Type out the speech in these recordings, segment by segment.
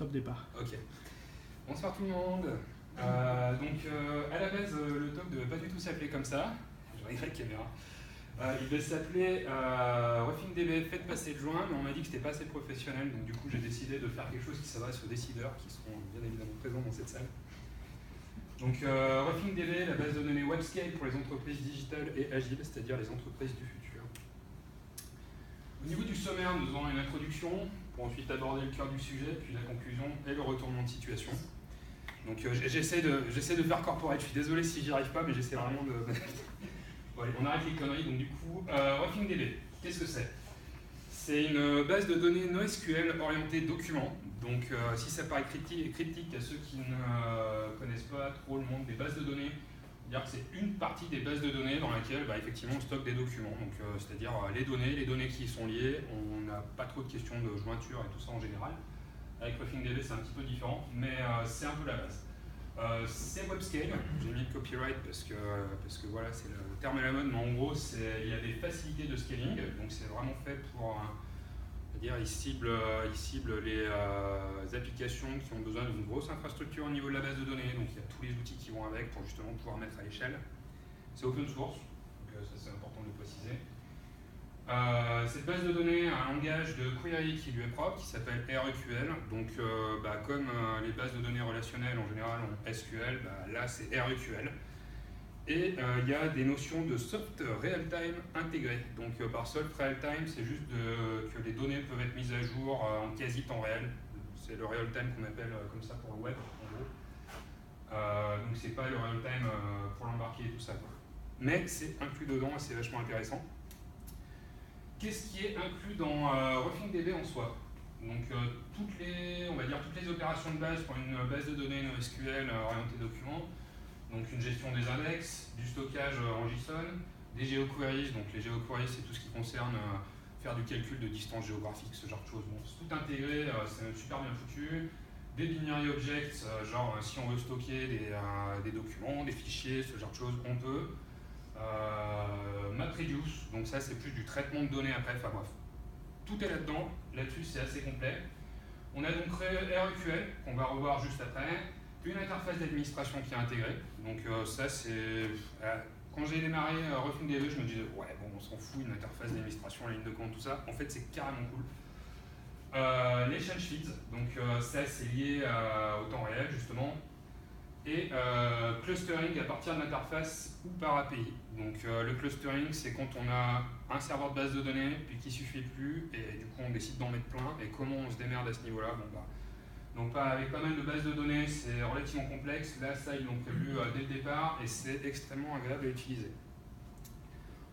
top départ. Ok. Bonsoir tout le monde. À la base, le talk ne devait pas du tout s'appeler comme ça. Je regarde la caméra. Il devait s'appeler RuffingDB, faites passer le joint, mais on m'a dit que c'était pas assez professionnel, donc du coup j'ai décidé de faire quelque chose qui s'adresse aux décideurs, qui seront bien évidemment présents dans cette salle. Donc RuffingDB, la base de données WebScale pour les entreprises digitales et agiles, c'est-à-dire les entreprises du futur. Au niveau du sommaire, nous aurons une introduction, pour ensuite aborder le cœur du sujet, puis la conclusion et le retournement de situation. Donc j'essaie de faire corporate, je suis désolé si j'y arrive pas, mais j'essaie vraiment de... Bon, allez, on arrête les conneries, donc du coup, RuffingDB, qu'est-ce que c'est? C'est une base de données NoSQL orientée documents. Donc si ça paraît cryptique à ceux qui ne connaissent pas trop le monde des bases de données, dire que c'est une partie des bases de données dans laquelle effectivement on stocke des documents, donc c'est-à-dire les données qui y sont liées. On n'a pas trop de questions de jointure et tout ça en général. Avec RuffingDB c'est un petit peu différent, mais c'est un peu la base. C'est WebScale, j'ai mis le copyright parce que voilà, c'est le terme à la mode, mais en gros il y a des facilités de scaling, donc c'est vraiment fait pour, il cible les applications qui ont besoin d'une grosse infrastructure au niveau de la base de données, donc il y a tous les outils qui vont avec pour justement pouvoir mettre à l'échelle. C'est open source, donc ça c'est important de le préciser. Cette base de données a un langage de query qui lui est propre, qui s'appelle REQL. Donc, comme les bases de données relationnelles en général ont SQL, là c'est REQL. Et il y a des notions de soft real-time intégrées. Donc, par soft real-time, c'est juste que les données peuvent être mises à jour en quasi temps réel. C'est le real-time qu'on appelle comme ça pour le web, en gros. Donc, c'est pas le real-time pour l'embarquer et tout ça, quoi. Mais c'est inclus dedans et c'est vachement intéressant. Qu'est-ce qui est inclus dans RuffingDB en soi? Donc toutes les opérations de base pour une base de données NoSQL orientée documents, donc une gestion des index, du stockage en JSON, des geoqueries, donc les geoqueries c'est tout ce qui concerne faire du calcul de distance géographique, ce genre de choses. Bon, c'est tout intégré, c'est super bien foutu. Des binary objects, genre si on veut stocker des documents, des fichiers, ce genre de choses, on peut. MapReduce, donc ça c'est plus du traitement de données après, enfin bref. Tout est là-dedans, là-dessus c'est assez complet. On a donc créé REQL, qu'on va revoir juste après, une interface d'administration qui est intégrée, donc ça c'est... quand j'ai démarré RuffingDB, je me disais, ouais bon on s'en fout, une interface d'administration, la ligne de compte, tout ça, en fait c'est carrément cool. Les change feeds, donc ça c'est lié au temps réel justement. Et clustering à partir de l'interface ou par API. Donc le clustering, c'est quand on a un serveur de base de données, puis qu'il ne suffit plus, et du coup on décide d'en mettre plein, et comment on se démerde à ce niveau-là. Donc avec pas mal de bases de données, c'est relativement complexe. Là, ça, ils l'ont prévu dès le départ, et c'est extrêmement agréable à utiliser.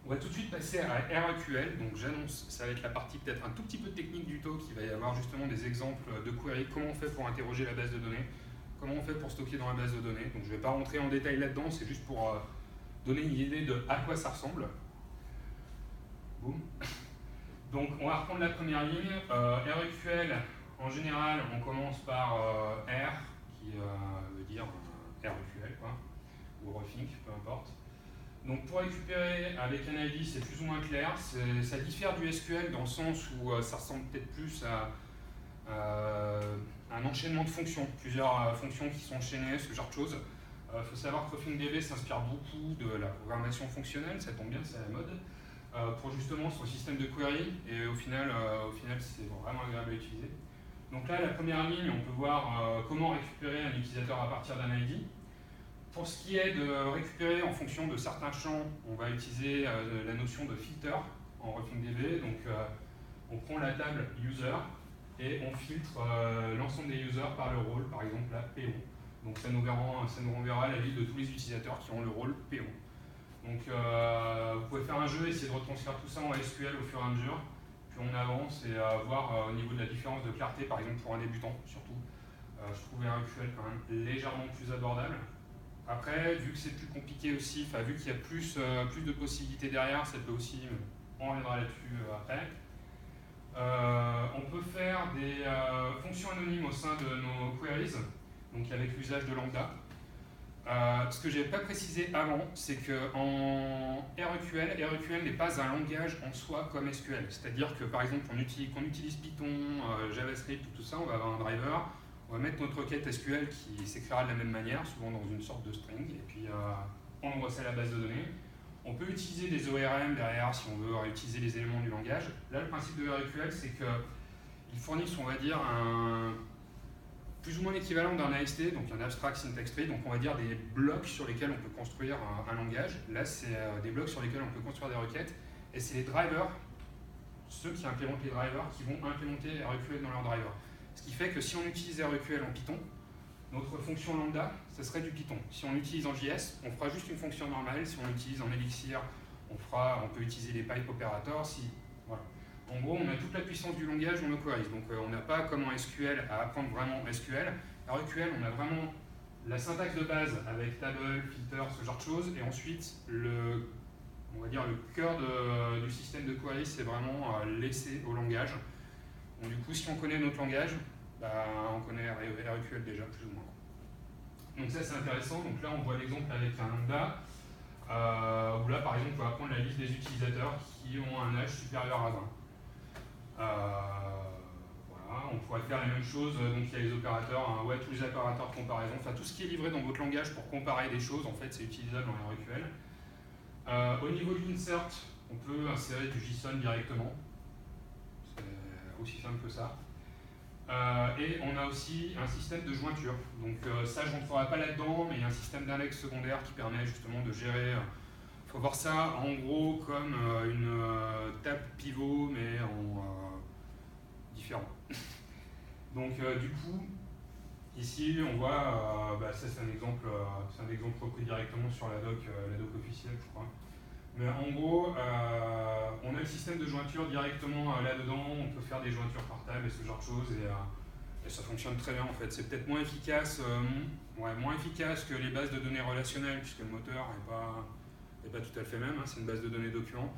On va tout de suite passer à REQL, donc j'annonce, ça va être la partie peut-être un tout petit peu technique du talk, il va y avoir justement des exemples de queries, comment on fait pour interroger la base de données, comment on fait pour stocker dans la base de données. Donc je ne vais pas rentrer en détail là-dedans, c'est juste pour donner une idée de à quoi ça ressemble. Boum. Donc on va reprendre la première ligne. REQL, en général, on commence par R, qui veut dire REQL, quoi, ou Ruffing, peu importe. Donc pour récupérer avec un ID, c'est plus ou moins clair. Ça diffère du SQL dans le sens où ça ressemble peut-être plus à un enchaînement de fonctions, plusieurs fonctions qui sont enchaînées, ce genre de choses. Faut savoir que RuffingDB s'inspire beaucoup de la programmation fonctionnelle, ça tombe bien, c'est à la mode, pour justement son système de query, et au final c'est vraiment agréable à utiliser. Donc là, la première ligne, on peut voir comment récupérer un utilisateur à partir d'un ID. Pour ce qui est de récupérer en fonction de certains champs, on va utiliser la notion de filter en RuffingDB. Donc on prend la table user et on filtre l'ensemble des users par le rôle, par exemple la PO. Donc ça nous renverra la liste de tous les utilisateurs qui ont le rôle PO. Donc vous pouvez faire un jeu, essayer de retranscrire tout ça en SQL au fur et à mesure. Puis on avance et voir au niveau de la différence de clarté, par exemple pour un débutant surtout. Je trouvais un REQL quand même légèrement plus abordable. Après, vu que c'est plus compliqué aussi, vu qu'il y a plus de possibilités derrière, ça peut aussi, on reviendra là-dessus après. On peut faire des fonctions anonymes au sein de nos queries, donc avec l'usage de lambda. Ce que je n'avais pas précisé avant, c'est qu'en REQL n'est pas un langage en soi comme SQL. C'est-à-dire que par exemple, qu'on utilise Python, JavaScript, tout ça, on va avoir un driver, On va mettre notre requête SQL qui s'écrira de la même manière, souvent dans une sorte de string, et puis on envoie ça à la base de données. On peut utiliser des ORM derrière si on veut réutiliser les éléments du langage. Là, le principe de REQL, c'est qu'ils fournissent, on va dire, plus ou moins l'équivalent d'un AST, donc un Abstract Syntax Tree, donc on va dire des blocs sur lesquels on peut construire un langage. Là, c'est des blocs sur lesquels on peut construire des requêtes, et c'est les drivers, ceux qui implémentent les drivers, qui vont implémenter REQL dans leurs drivers. Ce qui fait que si on utilise REQL en Python, notre fonction lambda, ce serait du Python. Si on l'utilise en JS, on fera juste une fonction normale. Si on l'utilise en Elixir, on peut utiliser les pipe operators. Voilà. En gros, on a toute la puissance du langage dans nos queries. Donc on n'a pas comme en SQL à apprendre vraiment SQL. REQL, on a vraiment la syntaxe de base avec table, filter, ce genre de choses. Et ensuite, on va dire le cœur du système de query, c'est vraiment laissé au langage. Donc, du coup, si on connaît notre langage, on connaît REQL déjà plus ou moins. Donc ça c'est intéressant. Donc là on voit l'exemple avec un lambda, où là par exemple on va prendre la liste des utilisateurs qui ont un âge supérieur à 20. Voilà, on pourrait faire la même chose, donc il y a les opérateurs, tous les opérateurs de comparaison, enfin tout ce qui est livré dans votre langage pour comparer des choses, en fait c'est utilisable dans REQL. Au niveau de l'insert, on peut insérer du JSON directement, c'est aussi simple que ça. Et on a aussi un système de jointure. Donc ça, je ne rentrerai pas là-dedans, mais il y a un système d'index secondaire qui permet justement de gérer. Il faut voir ça en gros comme une table pivot, mais en différent. Donc du coup, ici, on voit, ça c'est un exemple repris directement sur la doc officielle, je crois. Mais en gros, on a le système de jointure directement là-dedans, on peut faire des jointures par table et ce genre de choses, et ça fonctionne très bien en fait. C'est peut-être moins efficace, moins efficace que les bases de données relationnelles, puisque le moteur n'est pas tout à fait le même, hein, c'est une base de données documents.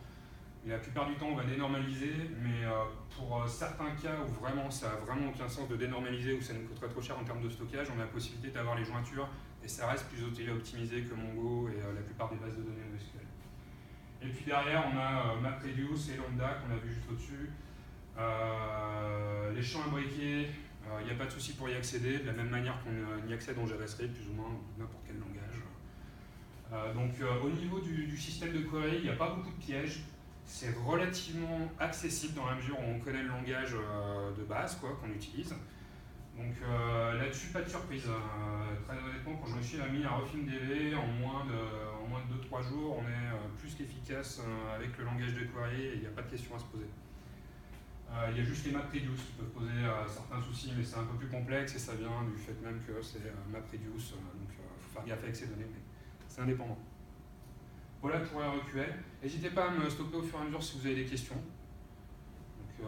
Et la plupart du temps, on va dénormaliser, mais pour certains cas où vraiment ça n'a vraiment aucun sens de dénormaliser, où ça nous coûterait trop cher en termes de stockage, on a la possibilité d'avoir les jointures, et ça reste plus optimisé que Mongo et la plupart des bases de données SQL. Et puis derrière, on a MapReduce et Lambda qu'on a vu juste au-dessus. Les champs imbriqués, il n'y a pas de souci pour y accéder, de la même manière qu'on y accède en JavaScript, plus ou moins, n'importe quel langage. Donc au niveau du système de query, il n'y a pas beaucoup de pièges. C'est relativement accessible dans la mesure où on connaît le langage de base qu'on utilise. Donc là-dessus, pas de surprise. Très honnêtement, quand je me suis mis à RefingDB, en moins de 2-3 jours, on est plus qu'efficace avec le langage de query et il n'y a pas de questions à se poser. Il y a juste les MapReduce qui peuvent poser certains soucis, mais c'est un peu plus complexe et ça vient du fait même que c'est MapReduce, donc il faut faire gaffe avec ces données, mais c'est indépendant. Voilà pour REQL. N'hésitez pas à me stopper au fur et à mesure si vous avez des questions. Donc,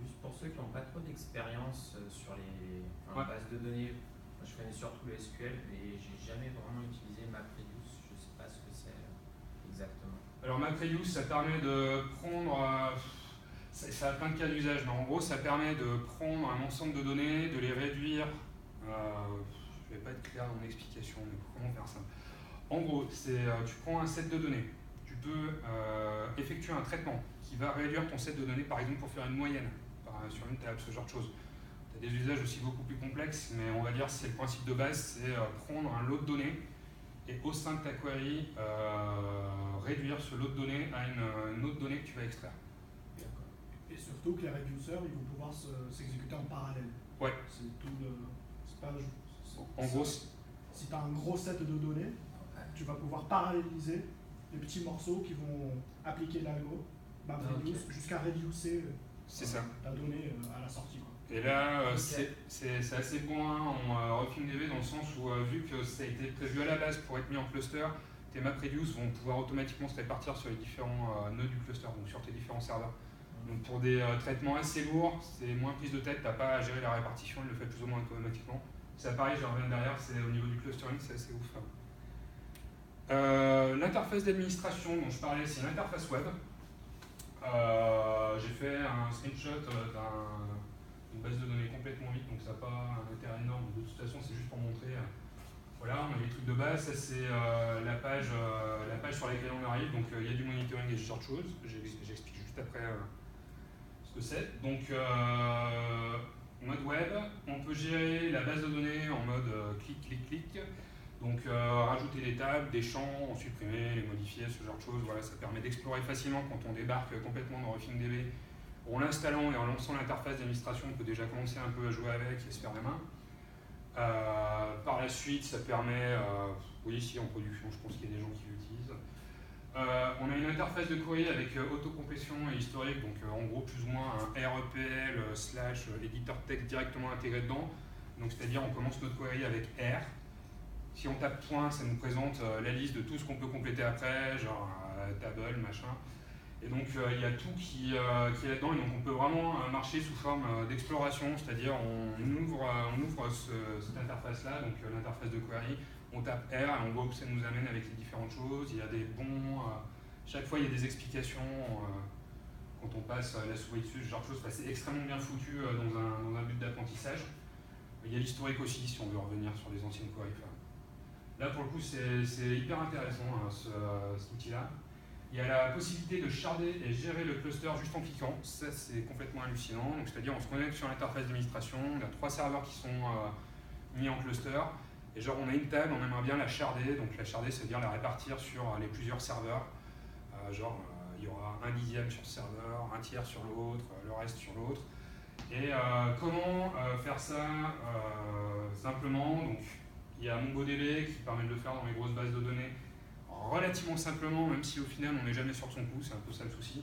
juste pour ceux qui n'ont pas trop d'expérience sur les bases de données, moi, je connais surtout le SQL et j'ai jamais vraiment utilisé MapReduce. Je ne sais pas ce que c'est exactement. Alors MapReduce, ça permet de prendre, ça a plein de cas d'usage, mais en gros ça permet de prendre un ensemble de données, de les réduire, je ne vais pas être clair dans mon explication, mais comment faire ça? En gros, tu prends un set de données, tu peux effectuer un traitement qui va réduire ton set de données, par exemple pour faire une moyenne sur une table, ce genre de choses. Tu as des usages aussi beaucoup plus complexes, mais on va dire que c'est le principe de base, c'est prendre un lot de données et au sein de ta query, réduire ce lot de données à une autre donnée que tu vas extraire. Et surtout que les reducers, ils vont pouvoir s'exécuter en parallèle. Ouais. C'est tout le... En gros, si tu as un gros set de données, tu vas pouvoir paralléliser les petits morceaux qui vont appliquer l'algo, jusqu'à reducer ta donnée à la sortie. Et là, c'est assez bon en RefingDB dans le sens où, vu que ça a été prévu à la base pour être mis en cluster, tes MapReduce vont pouvoir automatiquement se répartir sur les différents nœuds du cluster, donc sur tes différents serveurs. Donc pour des traitements assez lourds, c'est moins prise de tête, tu n'as pas à gérer la répartition, il le fait plus ou moins automatiquement. C'est pareil, je reviens derrière, c'est au niveau du clustering, c'est assez ouf. L'interface d'administration dont je parlais, c'est l'interface web. J'ai fait un screenshot d'une base de données complètement vide, donc ça n'a pas un intérêt énorme. De toute façon, c'est juste pour montrer. Voilà, on a les trucs de base. Ça, c'est la page sur laquelle on arrive. Donc, il y a du monitoring et ce genre de choses. J'explique juste après ce que c'est. Donc, mode web. web. On peut gérer la base de données en mode clic, clic, clic. Donc rajouter des tables, des champs, en supprimer, les modifier, ce genre de choses. Voilà, ça permet d'explorer facilement quand on débarque complètement dans RefingDB. En l'installant et en lançant l'interface d'administration, on peut déjà commencer un peu à jouer avec et se faire la main. Par la suite, ça permet, oui, ici en production, je pense qu'il y a des gens qui l'utilisent. On a une interface de query avec autocomplétion et historique, donc en gros plus ou moins un REPL / éditeur texte directement intégré dedans. Donc c'est-à-dire on commence notre query avec R. Si on tape point, ça nous présente la liste de tout ce qu'on peut compléter après, genre table, machin. Et donc il y a tout qui est là-dedans, et donc on peut vraiment marcher sous forme d'exploration, c'est-à-dire on ouvre cette interface-là, donc l'interface de query, on tape R et on voit où ça nous amène avec les différentes choses. Il y a des bons, chaque fois il y a des explications quand on passe la souris dessus, ce genre de choses. Enfin, c'est extrêmement bien foutu dans un but d'apprentissage. Il y a l'historique aussi si on veut revenir sur les anciennes queries. Enfin, là pour le coup c'est hyper intéressant cet outil-là. Il y a la possibilité de sharder et gérer le cluster juste en cliquant. Ça, c'est complètement hallucinant. C'est-à-dire, on se connecte sur l'interface d'administration, on a 3 serveurs qui sont mis en cluster. Et genre, on a une table, on aimerait bien la sharder. Donc, la sharder, c'est-à-dire la répartir sur les plusieurs serveurs. Il y aura un dixième sur ce serveur, un tiers sur l'autre, le reste sur l'autre. Et comment faire ça simplement? Donc, il y a MongoDB qui permet de le faire dans les grosses bases de données relativement simplement, même si au final on n'est jamais sûr de son coup, c'est un peu ça le souci.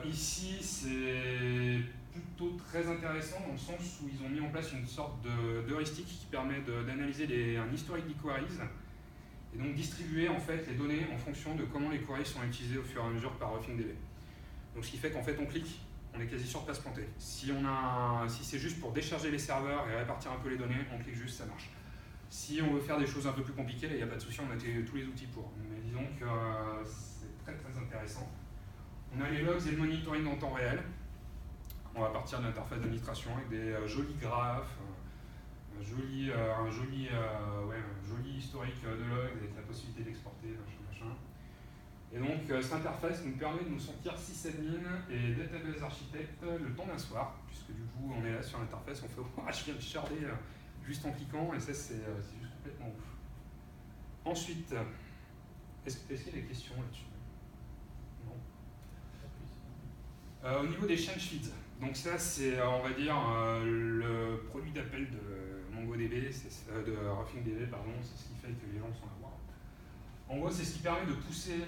Ici, c'est plutôt très intéressant dans le sens où ils ont mis en place une sorte d'heuristique qui permet d'analyser un historique des queries et donc distribuer en fait les données en fonction de comment les queries sont utilisées au fur et à mesure par RefingDB. Donc ce qui fait qu'en fait on clique, on est quasi sûr de ne pas se planter. Si c'est juste pour décharger les serveurs et répartir un peu les données, on clique juste, ça marche. Si on veut faire des choses un peu plus compliquées, là il n'y a pas de souci, on a tous les outils pour. Mais disons que c'est très très intéressant. On a les logs et le monitoring en temps réel. On va partir de l'interface d'administration avec des jolis graphes, un joli historique de logs avec la possibilité d'exporter, machin. Et donc cette interface nous permet de nous sentir sysadmin et database architecte le temps d'un soir, puisque du coup on est là sur l'interface, on fait oh, je viens de sharder juste en cliquant, et ça c'est juste complètement ouf. Ensuite, est-ce qu'il y a des questions là-dessus? Non. Au niveau des change feeds, donc ça c'est on va dire le produit d'appel de MongoDB, de RefingDB, pardon, c'est ce qui fait que les gens sont là. Wow. En gros, c'est ce qui permet de pousser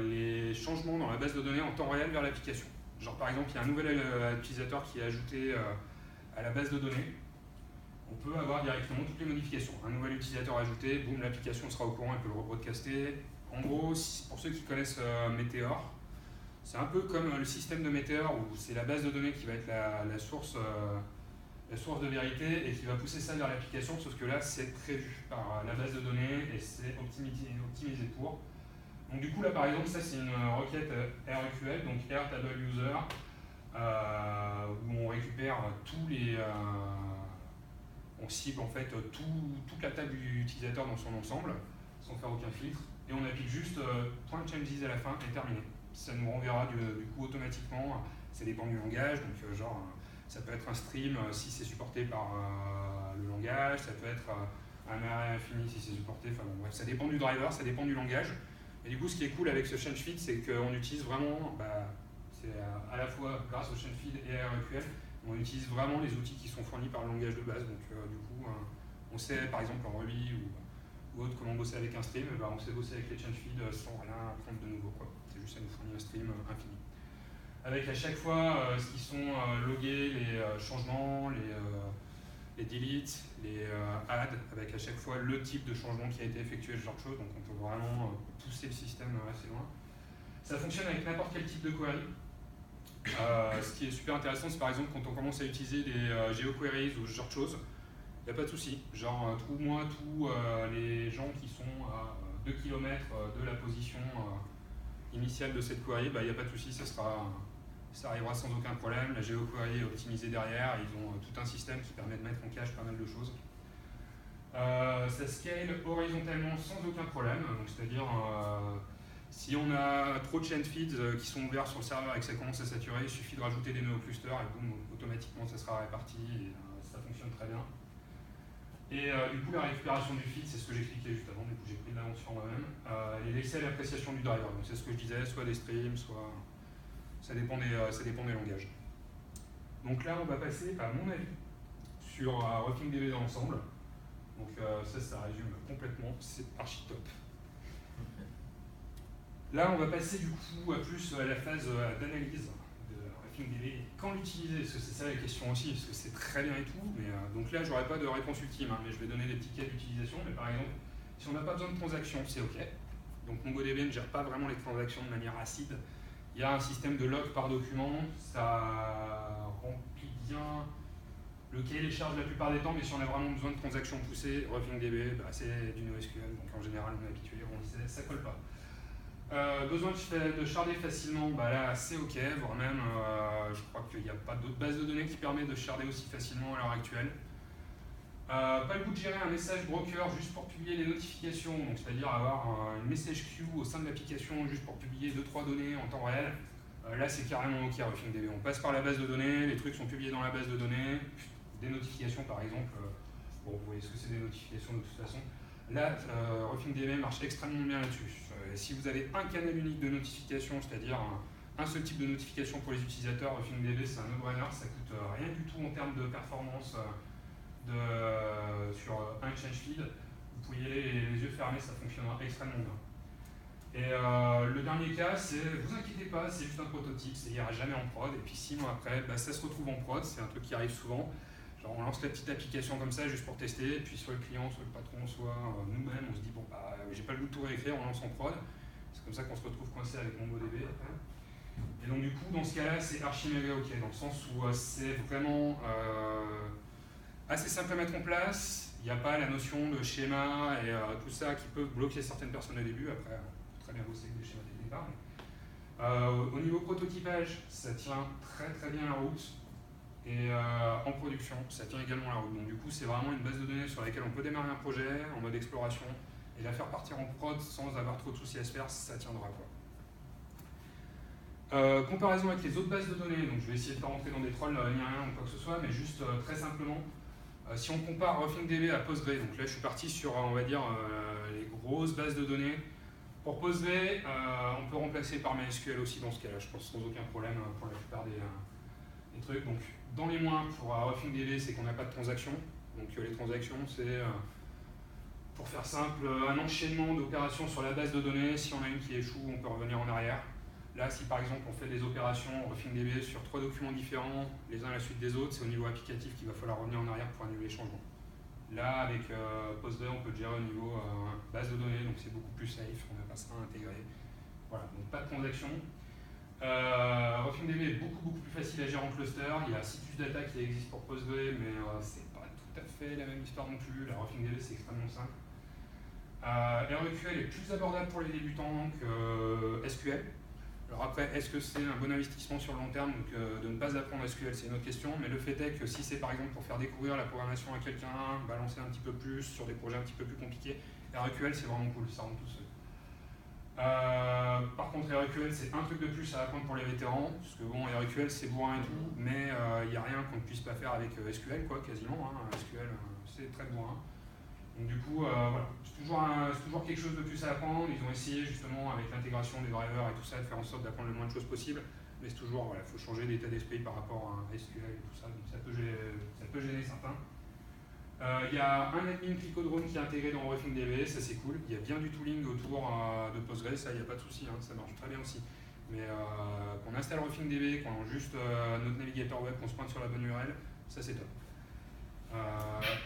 les changements dans la base de données en temps réel vers l'application. Genre par exemple, il y a un nouvel utilisateur qui est ajouté à la base de données. On peut avoir directement toutes les modifications. Un nouvel utilisateur ajouté, boum, l'application sera au courant, elle peut le rebroadcaster. En gros, pour ceux qui connaissent Meteor, c'est un peu comme le système de Meteor où c'est la base de données qui va être la source de vérité et qui va pousser ça vers l'application, sauf que là, c'est prévu par la base de données et c'est optimisé pour. Donc du coup, là, par exemple, ça, c'est une requête REQL, donc RTableUser, où on récupère tous les... on cible en fait toute la table du utilisateur dans son ensemble, sans faire aucun filtre, et on applique juste .changes à la fin et terminé. Ça nous renverra du coup automatiquement, ça dépend du langage, donc genre ça peut être un stream si c'est supporté par le langage, ça peut être un array infini si c'est supporté, enfin bon bref, ça dépend du driver, ça dépend du langage. Et du coup ce qui est cool avec ce change feed, c'est qu'on utilise vraiment, c'est à la fois grâce au change feed et à REQL, on utilise vraiment les outils qui sont fournis par le langage de base. Donc du coup, on sait par exemple en Ruby ou autre comment bosser avec un stream, on sait bosser avec les change feeds sans rien apprendre de nouveau. C'est juste ça nous fournit un stream infini. Avec à chaque fois ce qui sont logués, les changements, les deletes, les adds, avec à chaque fois le type de changement qui a été effectué, ce genre de choses. Donc on peut vraiment pousser le système assez loin. Ça fonctionne avec n'importe quel type de query. Ce qui est super intéressant, c'est par exemple quand on commence à utiliser des GeoQueries ou ce genre de choses, il n'y a pas de souci. Genre, trouve-moi tous les gens qui sont à 2 km de la position initiale de cette query, il n'y a pas de souci, ça arrivera sans aucun problème. La GeoQuery est optimisée derrière, ils ont tout un système qui permet de mettre en cache pas mal de choses. Ça scale horizontalement sans aucun problème, c'est-à-dire Si on a trop de chain feeds qui sont ouverts sur le serveur et que ça commence à saturer, il suffit de rajouter des nœuds au cluster et boum, automatiquement ça sera réparti et ça fonctionne très bien. Et du coup, la récupération du feed, c'est ce que j'expliquais juste avant, du coup j'ai pris de l'avance sur moi-même, et laisser à l'appréciation du driver. Donc c'est ce que je disais, soit des streams, soit... ça dépend des langages. Donc là, on va passer, à mon avis, sur RuffingDB dans l'ensemble. Donc ça résume complètement, c'est archi top. Là, on va passer du coup plus à la phase d'analyse de RuffingDB. Quand l'utiliser? Parce que c'est ça la question aussi, parce que c'est très bien et tout. Mais, donc là, j'aurai pas de réponse ultime, hein, mais je vais donner des petits cas d'utilisation. Mais par exemple, si on n'a pas besoin de transactions, c'est OK. Donc MongoDB ne gère pas vraiment les transactions de manière acide. Il y a un système de log par document, ça remplit bien le cahier des charges la plupart des temps, mais si on a vraiment besoin de transactions poussées, RuffingDB, c'est du NoSQL, donc en général on est habitué, ça colle pas. Besoin de sharder facilement, là c'est OK, voire même je crois qu'il n'y a pas d'autre base de données qui permet de sharder aussi facilement à l'heure actuelle. Pas le goût de gérer un message broker juste pour publier les notifications, donc c'est-à-dire avoir une message queue au sein de l'application juste pour publier 2-3 données en temps réel. Là c'est carrément OK RuffingDB. On passe par la base de données, les trucs sont publiés dans la base de données, des notifications par exemple, bon vous voyez ce que c'est des notifications de toute façon. Là RuffingDB marche extrêmement bien là-dessus. Si vous avez un canal unique de notification, c'est-à-dire un seul type de notification pour les utilisateurs, RuffingDB c'est un no-brainer, ça coûte rien du tout en termes de performance. Sur un exchange feed, vous pouvez y aller les yeux fermés, ça fonctionnera extrêmement bien. Et le dernier cas, c'est, vous inquiétez pas, c'est juste un prototype, ça ira jamais en prod, et puis 6 mois après, ça se retrouve en prod, c'est un truc qui arrive souvent. Genre on lance la petite application comme ça juste pour tester, et puis soit le client, soit le patron, soit nous-mêmes, on se dit bon j'ai pas le goût de tout réécrire, on lance en prod. C'est comme ça qu'on se retrouve coincé avec MongoDB après. Et donc du coup, dans ce cas-là, c'est archi méga OK, dans le sens où c'est vraiment assez simple à mettre en place, il n'y a pas la notion de schéma et tout ça qui peut bloquer certaines personnes au début, après on peut très bien bosser avec des schémas dès le départ. Au niveau prototypage, ça tient très très bien la route, et en production, ça tient également la route. Donc du coup, c'est vraiment une base de données sur laquelle on peut démarrer un projet en mode exploration, et la faire partir en prod sans avoir trop de soucis à se faire, ça tiendra quoi. Comparaison avec les autres bases de données, donc je vais essayer de ne pas rentrer dans des trolls ni rien ou quoi que ce soit, mais juste très simplement, si on compare RuffingDB à Postgre, donc là je suis parti sur on va dire les grosses bases de données. Pour Postgre, on peut remplacer par MySQL aussi dans ce cas-là, je pense sans aucun problème pour la plupart des trucs. Donc dans les moins pour RuffingDB, c'est qu'on n'a pas de transactions. Donc les transactions, c'est pour faire simple, un enchaînement d'opérations sur la base de données. Si on a une qui échoue, on peut revenir en arrière. Là, si par exemple on fait des opérations RuffingDB sur 3 documents différents, les uns à la suite des autres, c'est au niveau applicatif qu'il va falloir revenir en arrière pour annuler les changements. Là, avec Postgre, on peut le gérer au niveau base de données, donc c'est beaucoup plus safe, on n'a pas ça à intégrer. Voilà, donc pas de transaction. RuffingDB est beaucoup plus facile à gérer en cluster. Il y a Citus Data qui existe pour Postgre, mais c'est pas tout à fait la même histoire non plus. La RuffingDB, c'est extrêmement simple. REQL est plus abordable pour les débutants que SQL. Alors après, est-ce que c'est un bon investissement sur le long terme de ne pas apprendre SQL, c'est une autre question, mais le fait est que si c'est par exemple pour faire découvrir la programmation à quelqu'un, balancer un petit peu plus sur des projets un petit peu plus compliqués, REQL c'est vraiment cool, ça rentre tout seul. Par contre REQL c'est un truc de plus à apprendre pour les vétérans, parce que bon REQL c'est bourrin et tout, mais il n'y a rien qu'on ne puisse pas faire avec SQL quoi, quasiment, hein. SQL c'est très bourrin. Donc du coup, voilà, c'est toujours quelque chose de plus à apprendre. Ils ont essayé justement avec l'intégration des drivers et tout ça de faire en sorte d'apprendre le moins de choses possible. Mais c'est toujours, voilà, il faut changer d'état d'esprit par rapport à SQL et tout ça. Donc ça peut gêner certains. Il y a un admin Clicodrome qui est intégré dans RuffingDB, ça c'est cool. Il y a bien du tooling autour de Postgre, ça il n'y a pas de souci, hein, ça marche très bien aussi. Mais qu'on installe RuffingDB, qu'on lance juste notre navigateur web, qu'on se pointe sur la bonne URL, ça c'est top.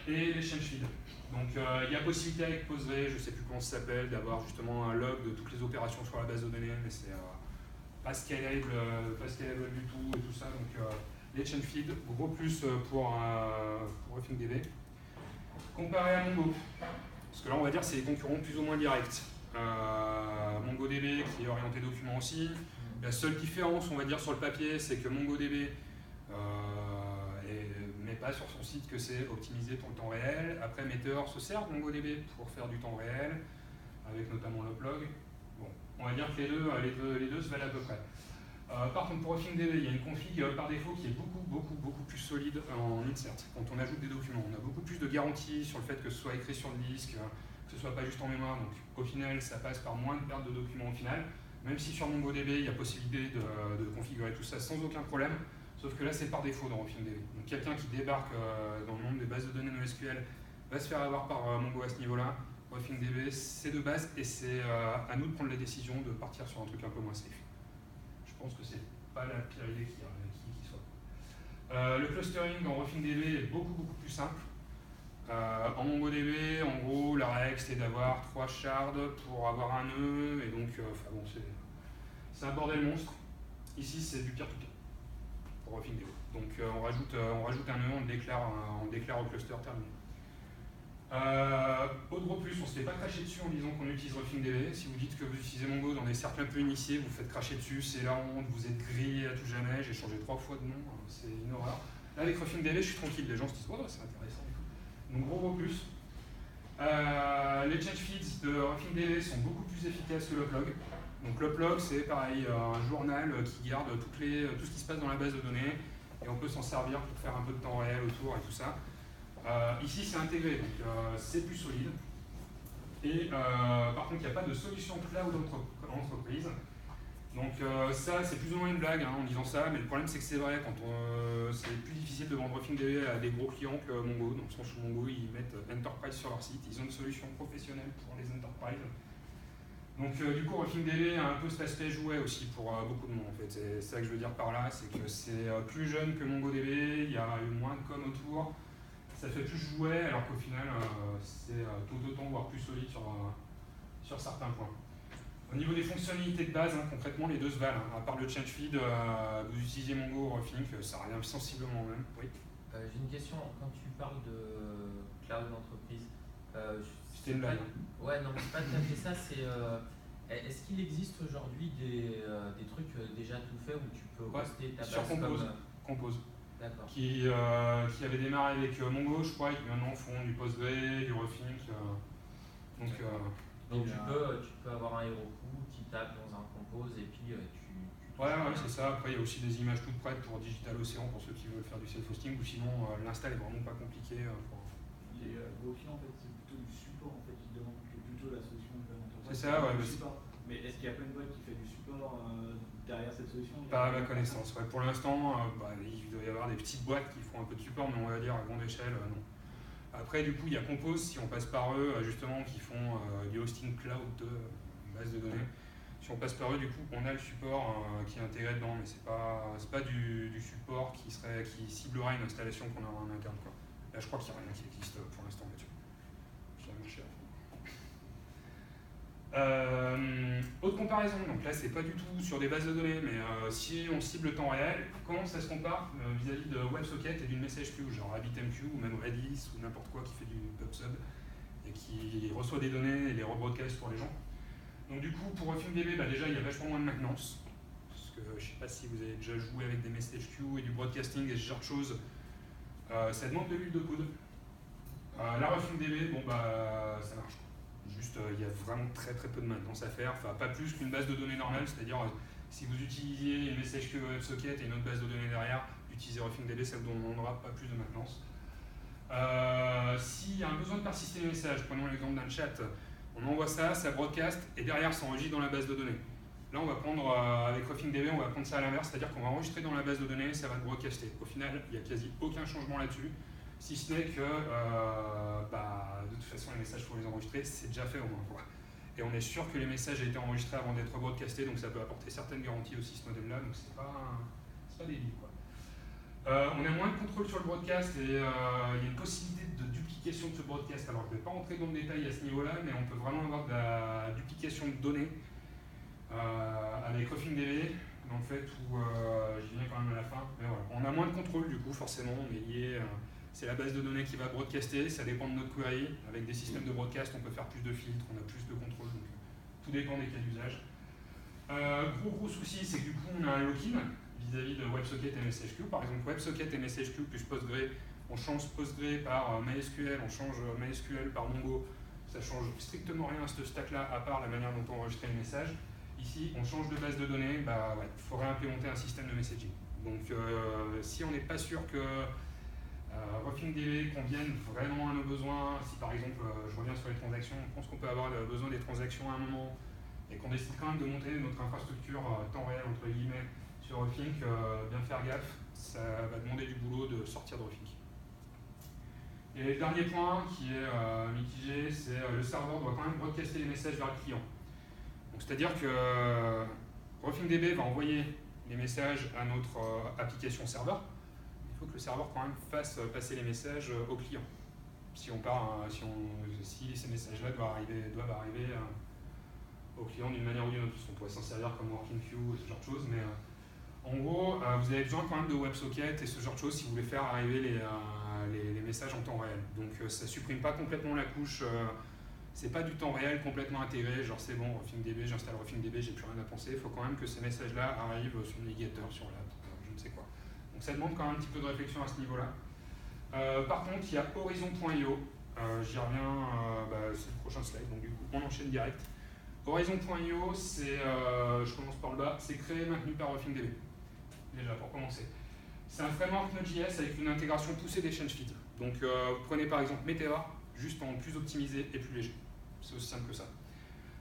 Et les change feeds. Donc il y a possibilité avec Postgre, je ne sais plus comment ça s'appelle, d'avoir justement un log de toutes les opérations sur la base de données, mais c'est pas scalable du tout et tout ça. Donc les change feeds, gros plus pour RuffingDB. Comparé à Mongo, parce que là on va dire c'est des concurrents plus ou moins directs. MongoDB qui est orienté document aussi. La seule différence on va dire sur le papier, c'est que MongoDB mais pas sur son site que c'est optimisé pour le temps réel. Après, Meteor se sert de MongoDB pour faire du temps réel, avec notamment l'upload. Bon, on va dire que les deux se valent à peu près. Par contre, pour RefingDB, il y a une config par défaut qui est beaucoup plus solide en insert. Quand on ajoute des documents, on a beaucoup plus de garanties sur le fait que ce soit écrit sur le disque, que ce soit pas juste en mémoire. Donc au final, ça passe par moins de pertes de documents au final. Même si sur MongoDB, il y a possibilité de configurer tout ça sans aucun problème. Sauf que là, c'est par défaut dans RefingDB. Donc quelqu'un qui débarque dans le monde des bases de données NoSQL va se faire avoir par Mongo à ce niveau-là. RefingDB, c'est de base et c'est à nous de prendre la décision de partir sur un truc un peu moins safe. Je pense que c'est pas la pire idée qui soit. Le clustering en RefingDB est beaucoup plus simple. En MongoDB, en gros, la règle c'est d'avoir 3 shards pour avoir un nœud, et donc, bon, c'est un bordel monstre. Ici, c'est du peer-to-peer pour RefingDB. Donc, on rajoute un nœud, on le déclare au cluster terminé. Au Draw+, on ne se fait pas cracher dessus en disant qu'on utilise RefingDB. Si vous dites que vous utilisez Mongo dans des cercles un peu initiés, vous faites cracher dessus, c'est la honte, vous êtes grillé à tout jamais, j'ai changé 3 fois de nom, c'est une horreur. Là, avec RefingDB, je suis tranquille, les gens se disent oh, c'est intéressant et tout. Donc, gros plus. Les change feeds de RefingDB sont beaucoup plus efficaces que l'uplog. Donc, l'uplog, c'est pareil, un journal qui garde tout ce qui se passe dans la base de données, et on peut s'en servir pour faire un peu de temps réel autour et tout ça. Ici, c'est intégré, donc c'est plus solide. Et par contre, il n'y a pas de solution cloud entreprise. Donc ça, c'est plus ou moins une blague en disant ça, mais le problème, c'est que c'est vrai, quand c'est plus difficile de vendre RefingDB à des gros clients que Mongo. Dans le sens où Mongo, ils mettent Enterprise sur leur site, ils ont une solution professionnelle pour les Enterprise. Donc du coup, RefingDB a un peu cet aspect jouet aussi pour beaucoup de monde en fait. C'est ça que je veux dire par là, c'est que c'est plus jeune que MongoDB, il y a eu moins de com autour. Ça fait plus jouet, alors qu'au final, c'est tout autant, voire plus solide sur certains points. Au niveau des fonctionnalités de base, concrètement, les deux se valent. À part le change feed, vous utilisez Mongo ou Refing, ça revient sensiblement même. Oui. J'ai une question. Quand tu parles de cloud d'entreprise, c'était une blague. Ouais, non, mais c'est pas tout à fait ça. Est-ce qu'il existe aujourd'hui des trucs déjà tout faits où tu peux hoster ta base sur Compose. D'accord. Qui avait démarré avec Mongo, je crois, et qui maintenant font du Postgre, du Refing. Donc tu peux avoir un Heroku qui tape dans un Compose et puis tu ouais, c'est ça. Après, il y a aussi des images toutes prêtes pour DigitalOcean pour ceux qui veulent faire du self-hosting, ou sinon l'install est vraiment pas compliqué. Les gros clients, en fait, c'est plutôt du support en fait, qui demandent que plutôt la solution de l'entreprise. C'est ça, ouais. Mais est-ce qu'il y a plein de boîtes qui fait du support derrière cette solution? Pas à ma connaissance. Ouais. Pour l'instant, il doit y avoir des petites boîtes qui font un peu de support, mais on va dire à grande échelle, non. Après, du coup, il y a Compose, si on passe par eux, justement, qui font du hosting cloud de base de données. Si on passe par eux, du coup, on a le support qui est intégré dedans, mais c'est pas du support qui ciblera une installation qu'on aura en interne, quoi. Là, je crois qu'il n'y a rien qui existe pour l'instant là-dessus. Ça va marcher à fond. Autre comparaison, donc là, c'est pas du tout sur des bases de données, mais si on cible le temps réel, comment ça se compare vis-à-vis de WebSocket et d'une message queue, genre RabbitMQ ou même Redis ou n'importe quoi qui fait du PubSub et qui reçoit des données et les rebroadcast pour les gens. Donc du coup, pour RefingDB, déjà, il y a vachement moins de maintenance. Parce que je ne sais pas si vous avez déjà joué avec des message queues et du broadcasting et ce genre de choses. Ça demande de l'huile de coude. La RefingDB, ça marche. Juste, il y a vraiment très peu de maintenance à faire. Enfin, pas plus qu'une base de données normale. C'est-à-dire, si vous utilisiez une message queue WebSocket et une autre base de données derrière, utiliser RefingDB, ça ne vous demandera pas plus de maintenance. S'il y a un besoin de persister les messages, prenons l'exemple d'un chat, on envoie ça, ça broadcast, et derrière, ça enregistre dans la base de données. Là, on va prendre, avec RefingDB, on va prendre ça à l'inverse, c'est-à-dire qu'on va enregistrer dans la base de données, ça va broadcaster. Au final, il n'y a quasi aucun changement là-dessus, si ce n'est que, de toute façon, les messages, il faut les enregistrer, c'est déjà fait au moins, quoi. Et on est sûr que les messages ont été enregistrés avant d'être broadcastés, donc ça peut apporter certaines garanties aussi, ce modèle-là, donc c'est pas débile, quoi. On a moins de contrôle sur le broadcast et il y a une possibilité de duplication de ce broadcast. Alors je ne vais pas rentrer dans le détail à ce niveau-là, mais on peut vraiment avoir de la duplication de données avec RefingDB, dans le fait où j'y viens quand même à la fin. Mais voilà. On a moins de contrôle du coup, forcément, on est lié. C'est la base de données qui va broadcaster, ça dépend de notre query. Avec des systèmes de broadcast, on peut faire plus de filtres, on a plus de contrôle, donc tout dépend des cas d'usage. Gros souci, c'est que du coup on a un lock-in vis-à-vis de WebSocket et MessageQ. Par exemple, WebSocket et MessageQ plus Postgre, on change Postgre par MySQL, on change MySQL par Mongo. Ça change strictement rien à ce stack-là, à part la manière dont on enregistre les messages. Ici, on change de base de données, bah ouais, il faut réimplémenter un système de messaging. Donc si on n'est pas sûr que RuffingDB convienne vraiment à nos besoins, si par exemple, je reviens sur les transactions, on pense qu'on peut avoir besoin des transactions à un moment, et qu'on décide quand même de monter notre infrastructure temps réel, entre guillemets, sur Ruffing, bien faire gaffe, ça va demander du boulot de sortir de Ruffing. Et le dernier point qui est mitigé, c'est le serveur doit quand même broadcaster les messages vers le client. C'est-à-dire que RuffingDB va envoyer les messages à notre application serveur. Il faut que le serveur quand même fasse passer les messages au client. Si ces messages-là doivent arriver au client d'une manière ou d'une autre. On pourrait s'en servir comme working queue et ce genre de choses, mais en gros, vous avez besoin quand même de WebSocket et ce genre de choses si vous voulez faire arriver les messages en temps réel. Donc ça ne supprime pas complètement la couche. C'est pas du temps réel complètement intégré, genre c'est bon, RuffingDB, j'installe RuffingDB, j'ai plus rien à penser. Il faut quand même que ces messages-là arrivent sur le navigateur, sur l'app, je ne sais quoi. Donc ça demande quand même un petit peu de réflexion à ce niveau-là. Par contre, il y a Horizon.io. J'y reviens, c'est le prochain slide, donc du coup, on enchaîne direct. Horizon.io, c'est, je commence par le bas, c'est créé et maintenu par RuffingDB. Déjà, pour commencer. C'est un framework Node.js avec une intégration poussée des change feeds. Donc, vous prenez par exemple Meteor, juste en plus optimisé et plus léger. C'est aussi simple que ça.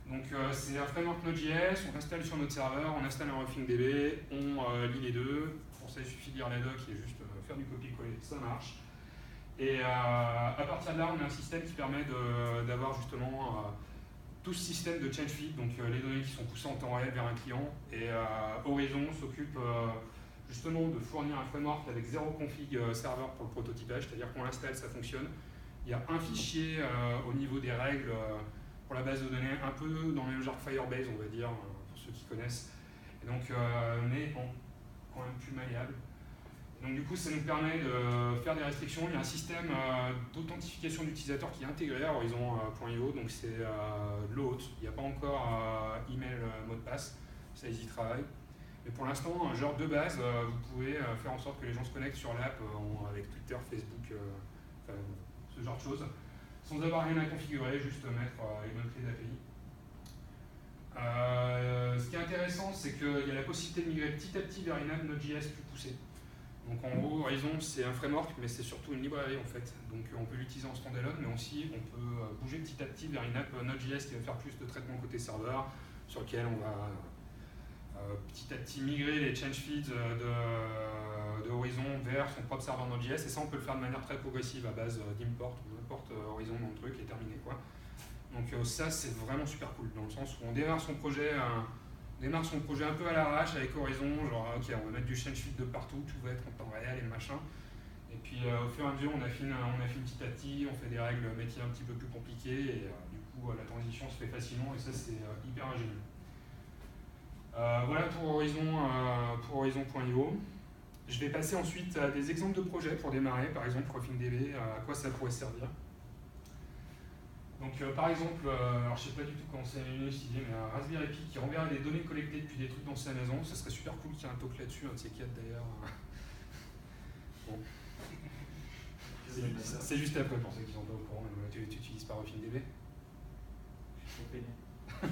Donc, c'est un framework Node.js, on installe sur notre serveur, on installe un RuffingDB, on lit les deux. Pour ça, il suffit de lire la doc et juste faire du copier-coller, ça marche. Et à partir de là, on a un système qui permet d'avoir justement tout ce système de change feed, donc les données qui sont poussées en temps réel vers un client. Et Horizon s'occupe justement de fournir un framework avec zéro config serveur pour le prototypage, c'est-à-dire qu'on l'installe, ça fonctionne. Il y a un fichier au niveau des règles pour la base de données, un peu dans le même genre que Firebase, on va dire, pour ceux qui connaissent. Et donc, mais quand même plus malléable. Donc du coup, ça nous permet de faire des restrictions. Il y a un système d'authentification d'utilisateurs qui est intégré à Horizon.io, donc c'est de l'hôte. Il n'y a pas encore email mot de passe, ça ils y travaillent. Mais pour l'instant, genre de base, vous pouvez faire en sorte que les gens se connectent sur l'app avec Twitter, Facebook, ce genre de choses, sans avoir rien à configurer, juste mettre les bonnes clés d'API. Ce qui est intéressant, c'est qu'il y a la possibilité de migrer petit à petit vers une app Node.js plus poussée. Donc en gros, Horizon, c'est un framework, mais c'est surtout une librairie en fait. Donc on peut l'utiliser en standalone, mais aussi on peut bouger petit à petit vers une app Node.js qui va faire plus de traitement côté serveur, sur lequel on va petit à petit migrer les change feeds de Horizon vers son propre serveur Node.js. Et ça, on peut le faire de manière très progressive à base d'import. On importe Horizon dans le truc et terminé quoi. Donc ça, c'est vraiment super cool, dans le sens où on démarre son projet un peu à l'arrache avec Horizon, genre ok, on va mettre du change feed de partout, tout va être en temps réel et machin. Et puis au fur et à mesure, on affine petit à petit, on fait des règles métiers un petit peu plus compliquées et du coup la transition se fait facilement et ça c'est hyper ingénieux. Voilà pour Horizon.io. Je vais passer ensuite à des exemples de projets pour démarrer, par exemple RuffingDB, à quoi ça pourrait servir. Donc par exemple, alors je sais pas du tout comment c'est une idée, mais un Raspberry Pi qui renverrait des données collectées depuis des trucs dans sa maison, ça serait super cool qu'il y ait un talk là-dessus, un de ces quatre d'ailleurs. Bon. C'est juste après pour ceux qui sont pas au courant, tu n'utilises pas RuffingDB. Je suis trop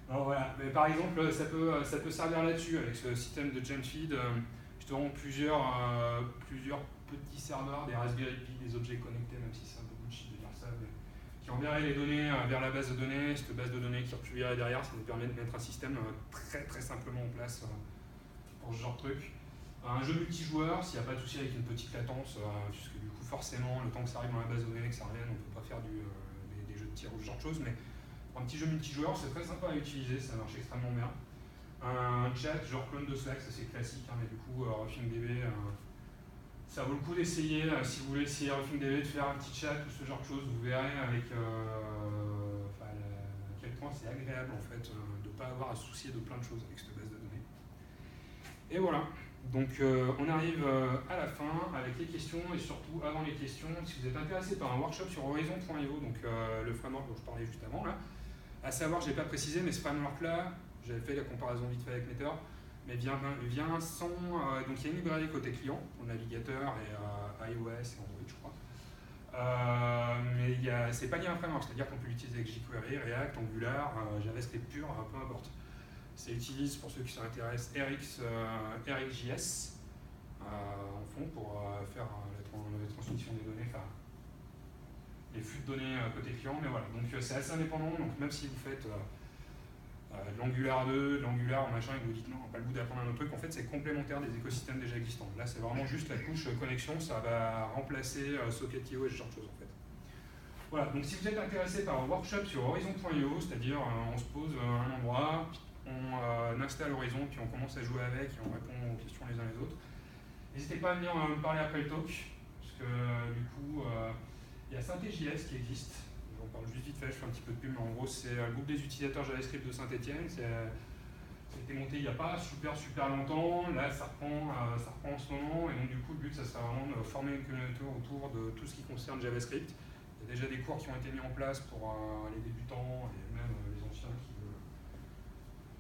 Alors voilà, mais par exemple, ça peut servir là-dessus avec ce système de change feed. Justement plusieurs petits serveurs, des Raspberry Pi, des objets connectés, même si c'est un peu bullshit de dire ça, mais qui enverrait les données vers la base de données. Cette base de données qui republierait derrière, ça nous permet de mettre un système très très simplement en place pour ce genre de truc. Un jeu multijoueur, s'il n'y a pas de souci avec une petite latence, puisque du coup forcément le temps que ça arrive dans la base de données, que ça revienne, on ne peut pas faire des jeux de tir ou ce genre de choses, mais pour un petit jeu multijoueur, c'est très sympa à utiliser, ça marche extrêmement bien. Un chat genre clone de Slack, ça c'est classique, mais du coup RuffingDB, ça vaut le coup d'essayer. Si vous voulez essayer RuffingDB, de faire un petit chat ou ce genre de choses, vous verrez avec à quel point c'est agréable en fait de ne pas avoir à se soucier de plein de choses avec cette base de données. Et voilà, donc on arrive à la fin avec les questions et surtout avant les questions, si vous êtes intéressé par un workshop sur Horizon.io, donc le framework dont je parlais juste avant là, à savoir, je n'ai pas précisé, mais ce framework-là, j'avais fait la comparaison vite fait avec Meteor, mais vient sans... donc il y a une librairie côté client, pour le navigateur et iOS et Android, je crois. Mais c'est pas lié à un framework, c'est-à-dire qu'on peut l'utiliser avec jQuery, React, Angular, JavaScript pur, peu importe. Ça utilise, pour ceux qui s'intéressent, RxJS en fond pour faire la transmission des données, enfin les flux de données côté client. Mais voilà, donc c'est assez indépendant. Donc même si vous faites de l'Angular 2, de l'Angular machin, et que vous dites non, pas le goût d'apprendre un autre truc, en fait c'est complémentaire des écosystèmes déjà existants. Là c'est vraiment juste la couche connexion, ça va remplacer Socket.io et ce genre de choses en fait. Voilà, donc si vous êtes intéressé par un workshop sur Horizon.io, c'est-à-dire on se pose un endroit, on installe Horizon, puis on commence à jouer avec et on répond aux questions les uns les autres. N'hésitez pas à venir me parler après le talk, parce que du coup, il y a Synthé.js qui existe. J'en parle juste vite fait, je fais un petit peu de pub, mais en gros, c'est le groupe des utilisateurs JavaScript de Saint-Etienne. Ça a été monté il n'y a pas super longtemps. Là, ça reprend en ce moment, et donc du coup, le but, ça sera vraiment de former une communauté autour de tout ce qui concerne JavaScript. Il y a déjà des cours qui ont été mis en place pour les débutants et même les anciens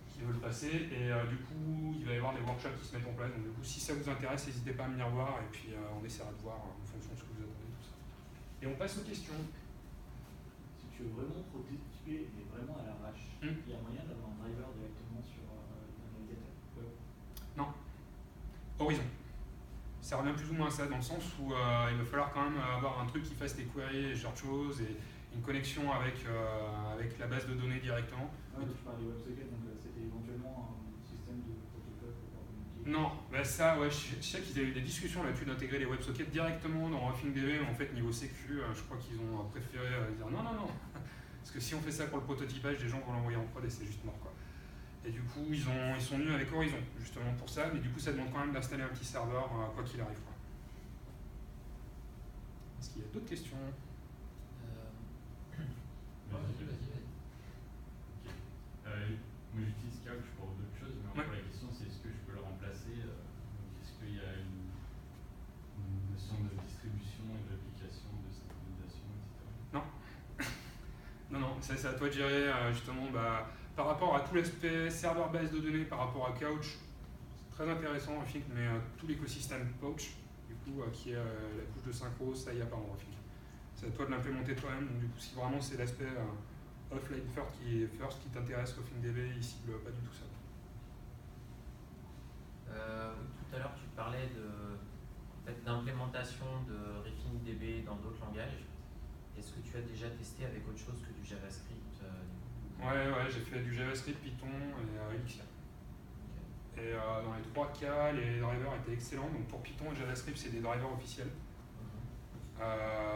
qui veulent passer, et du coup il va y avoir des workshops qui se mettent en place, donc du coup si ça vous intéresse, n'hésitez pas à venir voir et puis on essaiera de voir en fonction de ce que vous attendez, tout ça. Et on passe aux questions. Si tu veux vraiment prototyper, mais vraiment à l'arrache, il y a moyen d'avoir un driver directement sur un navigateur web? Non. Horizon. Ça revient plus ou moins à ça, dans le sens où il va falloir quand même avoir un truc qui fasse des queries et ce genre de choses, et une connexion avec la base de données directement. Ah oui, tu parles des WebSockets, donc c'était éventuellement un système de protocole pour communiquer. Non, bah ça, ouais, je sais qu'ils avaient eu des discussions là-dessus d'intégrer les WebSockets directement dans RuffingDB, mais en fait, niveau sécu, je crois qu'ils ont préféré dire non. Parce que si on fait ça pour le prototypage, les gens vont l'envoyer en prod et c'est juste mort, quoi. Et du coup, ils sont venus avec Horizon, justement pour ça, mais du coup, ça demande quand même d'installer un petit serveur, quoi qu'il arrive, quoi. Est-ce qu'il y a d'autres questions? Vas-y. Ok. Moi j'utilise Couch pour d'autres choses, mais en fait, la question c'est est-ce que je peux le remplacer? Est-ce qu'il y a une notion de distribution et d'application, de synchronisation, etc. Non, c'est à toi de gérer justement par rapport à tout l'aspect serveur base de données, par rapport à Couch, c'est très intéressant Ruffing, mais tout l'écosystème Couch, du coup, qui est la couche de synchro, ça y a pas en Ruffing. C'est à toi de l'implémenter toi-même, donc du coup, si vraiment c'est l'aspect offline first qui t'intéresse, RuffingDB, il cible pas du tout ça. Tout à l'heure, tu parlais d'implémentation de RuffingDB dans d'autres langages. Est-ce que tu as déjà testé avec autre chose que du JavaScript Ouais, j'ai fait du JavaScript, Python et Elixir. Okay. Et dans les trois cas, les drivers étaient excellents. Donc pour Python et JavaScript, c'est des drivers officiels.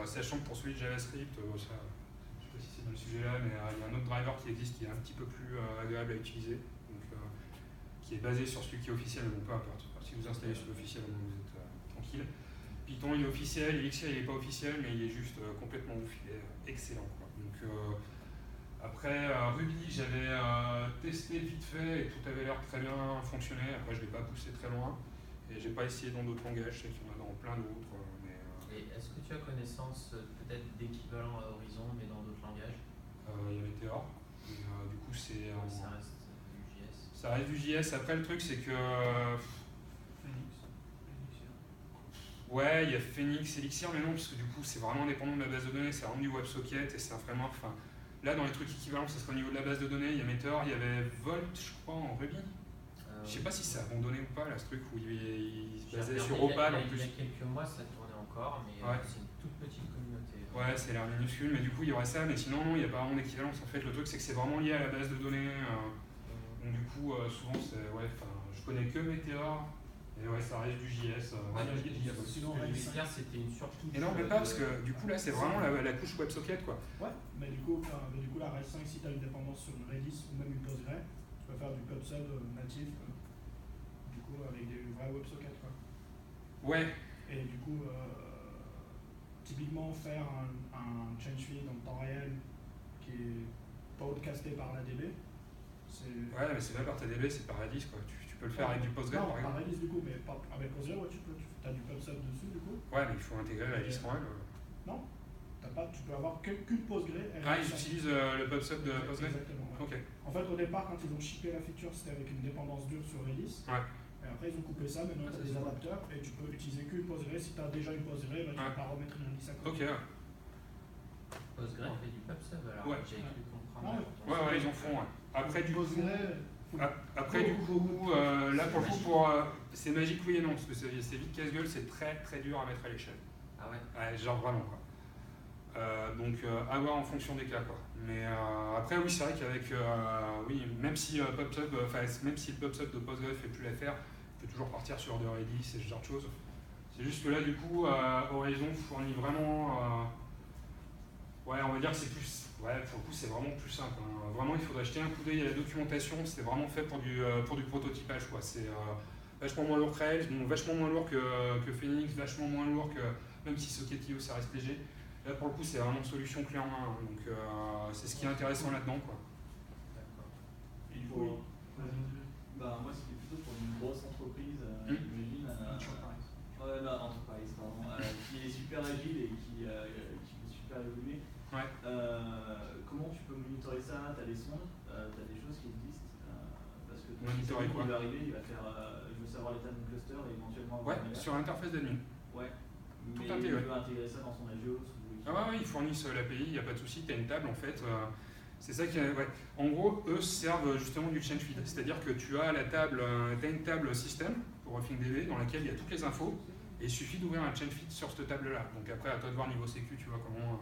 Sachant que pour celui de JavaScript, je ne sais pas si c'est dans le sujet là, mais il y a un autre driver qui existe qui est un petit peu plus agréable à utiliser, donc, qui est basé sur celui qui est officiel, mais bon, peu importe. Si vous installez sur l'officiel, vous êtes tranquille. Python il est officiel, Elixir il n'est pas officiel, mais il est juste complètement ouf, il est excellent, quoi. Donc, après Ruby, j'avais testé vite fait et tout avait l'air très bien fonctionné. Après, je ne l'ai pas poussé très loin et j'ai pas essayé dans d'autres langages, je sais qu'il y en a dans plein d'autres. Et est-ce que tu as connaissance peut-être d'équivalent à Horizon, mais dans d'autres langages? Il y a Meteor, et du coup c'est. Ça reste du JS. Ça reste du JS. Après, le truc c'est que. Ouais, il y a Phoenix, Elixir, mais non, parce que du coup c'est vraiment dépendant de la base de données, c'est vraiment du WebSocket et c'est un framework. Enfin, là, dans les trucs équivalents, ça serait au niveau de la base de données. Il y a Meteor, il y avait Volt, je crois, en Ruby. Je sais pas si c'est abandonné ou pas, là, ce truc où il se basait sur Opal en plus. Il y a quelques mois, ça tournait encore, mais c'est une toute petite communauté. Ouais, c'est l'air minuscule, mais du coup, il y aurait ça, mais sinon, non, il n'y a pas vraiment d'équivalence. En fait, le truc, c'est que c'est vraiment lié à la base de données. Donc, du coup, souvent, c'est. Ouais, enfin, je connais que Meteor, et ouais, ça reste du JS. Sinon, Elixir, c'était une surcouche. Et non, mais pas, parce que du coup, là, c'est vraiment la couche WebSocket, quoi. Ouais, mais du coup, la REST 5, si tu as une dépendance sur une Redis ou même une Postgre, tu peux faire du PubSub natif, du coup, avec des vrais WebSockets, quoi. Ouais. Et du coup, typiquement, faire un change feed en temps réel qui est podcasté par la DB, c'est. Ouais, mais c'est pas par ta DB, c'est par Redis, quoi. Tu peux le faire avec du Postgre, par exemple. Non, par Redis, du coup, mais avec Postgre, ouais, tu as du PubSub dessus, du coup. Ouais, mais il faut intégrer Redis quand même. Non, tu peux avoir qu'une Postgre. Ah, ils utilisent le PubSub de Postgre. Exactement. Ouais. Ok. En fait, au départ, quand ils ont shippé la feature, c'était avec une dépendance dure sur Redis. Ouais. Et après, ils ont coupé ça. Maintenant, tu as des adapteurs et tu peux utiliser qu'une Postgre. Si tu as déjà une Postgre, tu ne peux pas remettre une Redis à côté. Ok. Postgre fait du PubSub, alors ouais. j'ai cru comprendre. Ouais, ils en font. Ouais. Après, du Postgre, Après, du coup, là, pour le coup, c'est magique, oui et non, parce que c'est vite casse-gueule, c'est très très dur à mettre à l'échelle. Ah ouais? Ouais, genre vraiment, quoi. Donc, à voir en fonction des cas, quoi. Mais après, oui, c'est vrai qu'avec, oui, même si PubSub, même si le PubSub de PostgreSQL fait plus l'affaire, tu peux toujours partir sur de Redis et ce genre de choses. C'est juste que là, du coup, Horizon fournit vraiment, ouais, on va dire que c'est plus, ouais, pour le coup, c'est vraiment plus simple. Hein. Vraiment, il faudrait jeter un coup d'œil à la documentation. C'est vraiment fait pour du prototypage, quoi. C'est vachement moins lourd que Rails, donc vachement moins lourd que Phoenix, vachement moins lourd que, même si Socket.io, ça reste léger. Là, pour le coup, c'est vraiment une solution clé en main. Hein. Donc, c'est ce qui est intéressant là-dedans, quoi. D'accord. Et du coup, bah, moi, c'était plutôt pour une grosse entreprise, j'imagine. Ouais, non, Enterprise, pardon. Qui est super agile et qui fait super évoluer. Ouais. Comment tu peux monitorer ça? Tu as des sondes, tu as des choses qui existent. Parce que monitorer quoi? Il va arriver, il veut savoir l'état de mon cluster et éventuellement. Ouais, sur l'interface d'admin. Ouais. Tout Mais intégré. il veut intégrer ça dans son Agios. Ah ouais, ils fournissent l'API, il n'y a pas de souci, tu as une table en fait. C'est ça qui est, ouais. En gros, eux servent justement du change feed. C'est-à-dire que tu as une table système pour RuffingDB dans laquelle il y a toutes les infos et il suffit d'ouvrir un change feed sur cette table-là. Donc après, à toi de voir niveau sécu, tu vois comment,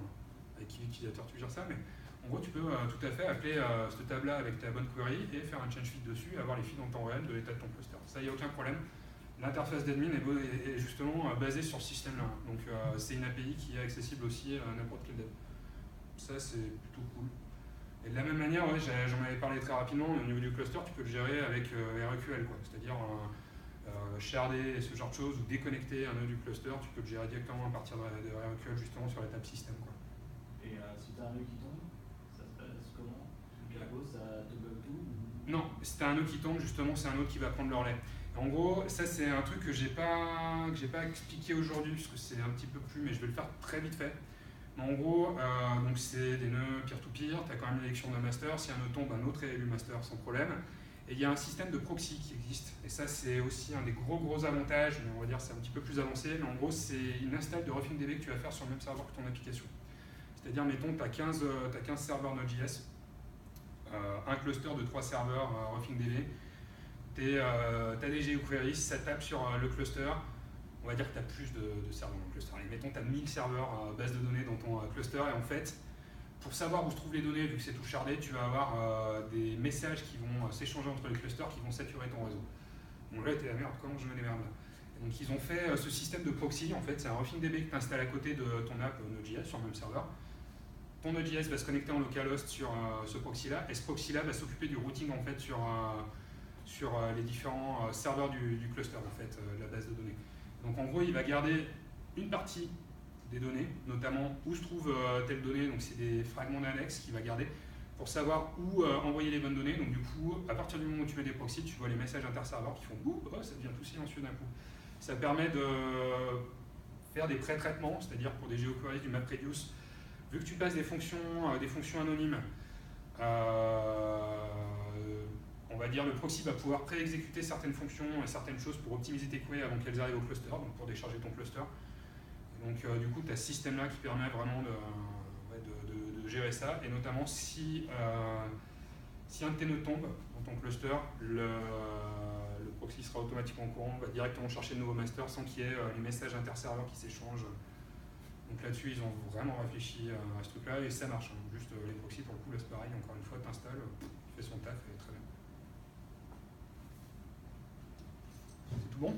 avec quel utilisateur tu gères ça. Mais en gros, tu peux tout à fait appeler cette table-là avec ta bonne query et faire un change feed dessus et avoir les feeds en temps réel de l'état de ton cluster. Ça, il n'y a aucun problème. L'interface d'admin est justement basée sur ce système-là. Donc c'est une API qui est accessible aussi à n'importe quel dev. Ça, c'est plutôt cool. Et de la même manière, ouais, j'en avais parlé très rapidement, au niveau du cluster, tu peux le gérer avec REQL, c'est-à-dire sharder et ce genre de choses, ou déconnecter un nœud du cluster, tu peux le gérer directement à partir de REQL justement sur la table système. Quoi. Et si tu as un nœud qui tombe, ça se passe comment? Ça toggle tout? Non, si tu as un nœud qui tombe, justement, c'est un nœud qui va prendre le relais. En gros, ça c'est un truc que j'ai pas expliqué aujourd'hui, parce que c'est un petit peu plus, mais je vais le faire très vite fait. Mais en gros, donc c'est des nœuds peer-to-peer, tu as quand même l'élection d'un master, si un nœud tombe, un autre est élu master sans problème. Et il y a un système de proxy qui existe, et ça c'est aussi un des gros avantages, mais on va dire c'est un petit peu plus avancé, mais en gros c'est une install de RuffingDB que tu vas faire sur le même serveur que ton application. C'est-à-dire, mettons, tu as 15 serveurs Node.js, un cluster de 3 serveurs RuffingDB, tu as des GeoQueries, ça tape sur le cluster, on va dire que tu as plus de serveurs dans le cluster. Allez, mettons, tu as 1000 serveurs base de données dans ton cluster, et en fait, pour savoir où se trouvent les données, vu que c'est tout shardé, tu vas avoir des messages qui vont s'échanger entre les clusters, qui vont saturer ton réseau. Donc là, tu es la merde, comment je me démerde là? Donc ils ont fait ce système de proxy, en fait, c'est un RuffingDB que tu installes à côté de ton app Node.js sur le même serveur. Ton Node.js va se connecter en localhost sur ce proxy-là, et ce proxy-là va s'occuper du routing en fait sur les différents serveurs du cluster en fait, de la base de données. Donc en gros, il va garder une partie des données, notamment où se trouve telle donnée, donc c'est des fragments d'annexes qu'il va garder pour savoir où envoyer les bonnes données. Donc du coup, à partir du moment où tu mets des proxys, tu vois les messages interserveurs qui font ouh, oh, ça devient tout silencieux d'un coup. Ça permet de faire des pré-traitements, c'est-à-dire pour des GeoQueries, du MapReduce. Vu que tu passes des fonctions anonymes, on va dire le proxy va pouvoir pré-exécuter certaines fonctions et certaines choses pour optimiser tes queries avant qu'elles arrivent au cluster, donc pour décharger ton cluster. Et donc du coup, tu as ce système-là qui permet vraiment de gérer ça, et notamment si un de tes nœuds tombe dans ton cluster, le proxy sera automatiquement au courant, va directement chercher de nouveaux masters sans qu'il y ait les messages interserveurs qui s'échangent. Donc là-dessus, ils ont vraiment réfléchi à ce truc-là et ça marche. Hein. Juste les proxys, pour le coup, là c'est pareil, encore une fois, tu installes, il fait son taf et très bien. C'est tout bon ?